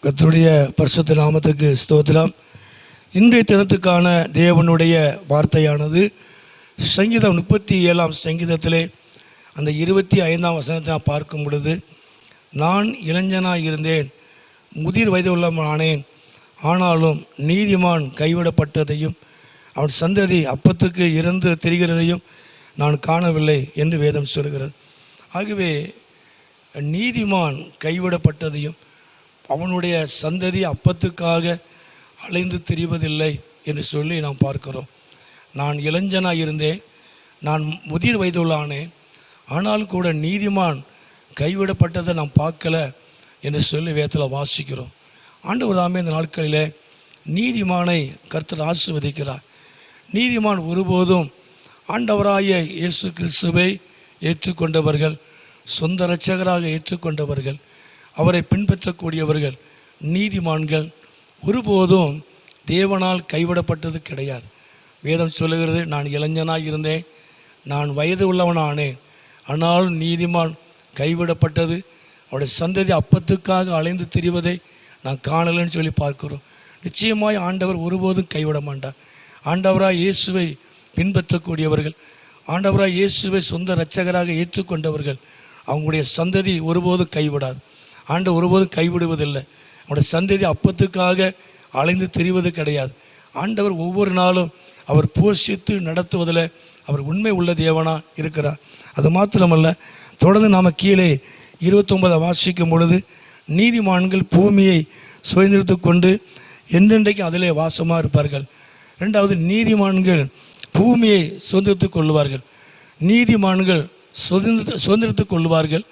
கர்த்தருடைய பரிசுத்த நாமத்துக்கு ஸ்தோத்திரம். இன்றைய தினத்துக்கான தேவனுடைய வார்த்தையானது சங்கீதம் 37 சங்கீதத்திலே அந்த 25 வசனத்தை நான் பார்க்கும் பொழுது, நான் இளைஞனாக இருந்தேன், முதிர் வயது உள்ளவனானேன், ஆனாலும் நீதிமான் கைவிடப்பட்டதையும் அவன் சந்ததி அப்பத்துக்கு இறந்து திரிகிறதையும் நான் காணவில்லை என்று வேதம் சொல்கிறது. ஆகவே நீதிமான் கைவிடப்பட்டதையும் அவனுடைய சந்ததி அப்பத்துக்காக அலைந்து திரிவதில்லை என்று சொல்லி நாம் பார்க்கிறோம். நான் இளைஞனாக இருந்தேன், நான் முதிர் வயதுள்ளானேன், ஆனாலும் கூட நீதிமான் கைவிடப்பட்டதை நாம் பார்க்கல என்று சொல்லி வேதத்தில் வாசிக்கிறோம். ஆண்டவர் தாமே இந்த நாட்களில் நீதிமானை கர்த்தர் ஆசீர்வதிக்கிறார். நீதிமான் ஒருபோதும் ஆண்டவராய இயேசு கிறிஸ்துவை ஏற்றுக்கொண்டவர்கள், சொந்த இரட்சகராக ஏற்றுக்கொண்டவர்கள், அவரை பின்பற்றக்கூடியவர்கள், நீதிமான்கள் ஒருபோதும் தேவனால் கைவிடப்பட்டது கிடையாது. வேதம் சொல்லுகிறது, நான் இளைஞனாக இருந்தேன், நான் வயது உள்ளவனானேன், ஆனாலும் நீதிமான் கைவிடப்பட்டது, அவருடைய சந்ததி அப்பத்துக்காக அலைந்து திரிவதை நான் காணலைன்னு சொல்லி பார்க்கிறோம். நிச்சயமாய் ஆண்டவர் ஒருபோதும் கைவிட மாட்டார். ஆண்டவராய் இயேசுவை பின்பற்றக்கூடியவர்கள், ஆண்டவராய் இயேசுவை சொந்த இரட்சகராக ஏற்றுக்கொண்டவர்கள், அவங்களுடைய சந்ததி ஒருபோதும் கைவிடாது. ஆண்டவர் ஒருபோதும் கைவிடுவதில்லை. அவருடைய சந்ததி அப்பத்துக்காக அலைந்து திரிவது கிடையாது. ஆண்டவர் ஒவ்வொரு நாளும் அவர் போஷித்து நடத்துவதில் அவர் உண்மை உள்ள தேவனாக இருக்கிறார். அது மாத்திரமல்ல, தொடர்ந்து நாம் கீழே 29 வாசிக்கும் பொழுது, நீதிமான்கள் பூமியை சுதந்திரித்து கொண்டு என்றென்றைக்கு அதிலே வாசமாக இருப்பார்கள். ரெண்டாவது, நீதிமான்கள் பூமியை சுதந்திரித்து கொள்வார்கள். நீதிமான்கள் சுதந்திரித்து கொள்வார்கள்,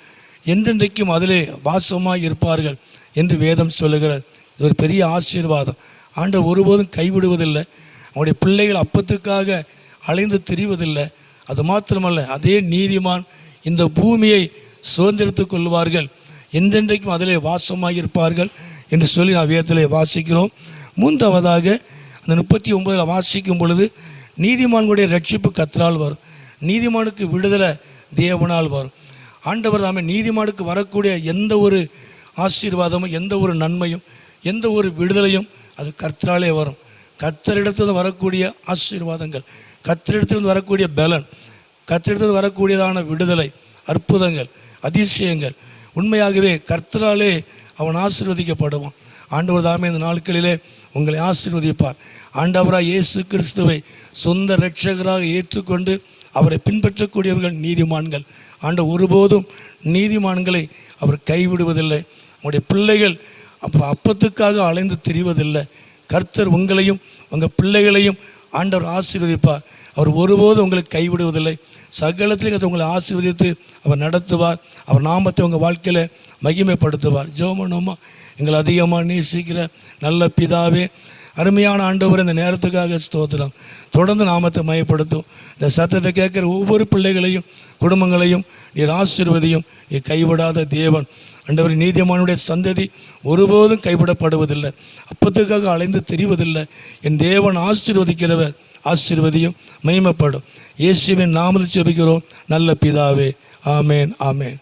என்றென்றைக்கும் அதிலே வாசமாக இருப்பார்கள் என்று வேதம் சொல்லுகிறது. இது ஒரு பெரிய ஆசீர்வாதம். ஆண்டவர் ஒருபோதும் கைவிடுவதில்லை. அவருடைய பிள்ளைகள் அப்பத்துக்காக அலைந்து திரிவதில்லை. அது மாத்திரமல்ல, அதே நீதிமான் இந்த பூமியை சுதந்திரித்து கொள்வார்கள், என்றென்றைக்கும் அதிலே வாசமாக இருப்பார்கள் என்று சொல்லி நான் வேதத்திலே வாசிக்கிறோம். மூன்றாவதாக அந்த 39 வாசிக்கும் பொழுது, நீதிமான்களுடைய ரட்சிப்பு கர்த்தரால் வரும், நீதிமானுக்கு விடுதலை தேவனால் வரும். ஆண்டவர் தாமே நீதிமானுக்கு வரக்கூடிய எந்த ஒரு ஆசீர்வாதமும், எந்த ஒரு நன்மையும், எந்த ஒரு விடுதலையும் அது கர்த்தராலே வரும். கர்த்தரிடத்திலிருந்து வரக்கூடிய ஆசீர்வாதங்கள், கர்த்தரிடத்திலிருந்து வரக்கூடிய பலன், கர்த்தரிடத்திலிருந்து வரக்கூடியதான விடுதலை, அற்புதங்கள், அதிசயங்கள் உண்மையாகவே கர்த்தராலே அவன் ஆசீர்வதிக்கப்படுவான். ஆண்டவர் தாமே இந்த நாட்களிலே உங்களை ஆசீர்வதிப்பார். ஆண்டவராக இயேசு கிறிஸ்துவை சொந்த இரட்சகராக ஏற்றுக்கொண்டு அவரை பின்பற்றக்கூடியவர்கள் நீதிமான்கள். ஆண்டவர் ஒருபோதும் நீதிமான்களை அவர் கைவிடுவதில்லை. அவருடைய பிள்ளைகள் அப்பத்துக்காக அலைந்து திரிவதில்லை. கர்த்தர் உங்களையும் உங்கள் பிள்ளைகளையும் ஆண்டவர் ஆசீர்வதிப்பார். அவர் ஒருபோதும் உங்களை கைவிடுவதில்லை. சகலத்திலும் உங்களை ஆசீர்வதித்து அவர் நடத்துவார். அவர் நாமத்தை உங்கள் வாழ்க்கையில் மகிமைப்படுத்துவார். ஜெபமனோமா. எங்களை அதிகமாக நேசிக்கிற நல்ல பிதாவே, அருமையான ஆண்டவர், இந்த நேரத்துக்காக ஸ்தோத்திரம். தொடர்ந்து நாமத்தை மையப்படுத்தும். இந்த சத்தத்தை கேட்குற ஒவ்வொரு பிள்ளைகளையும் குடும்பங்களையும் நீர் ஆசீர்வதியும். நீ கைவிடாத தேவன். ஆண்டவர், நீதிமானுடைய சந்ததி ஒருபோதும் கைவிடப்படுவதில்லை, அப்பத்துக்காக அலைந்து தெரிவதில்லை. என் தேவன் ஆசீர்வதிக்கிறவர். ஆசீர்வதியும், மகிமைப்படும். இயேசுவின் நாமத்தில் ஜெபிக்கிறோம் நல்ல பிதாவே. ஆமேன், ஆமேன்.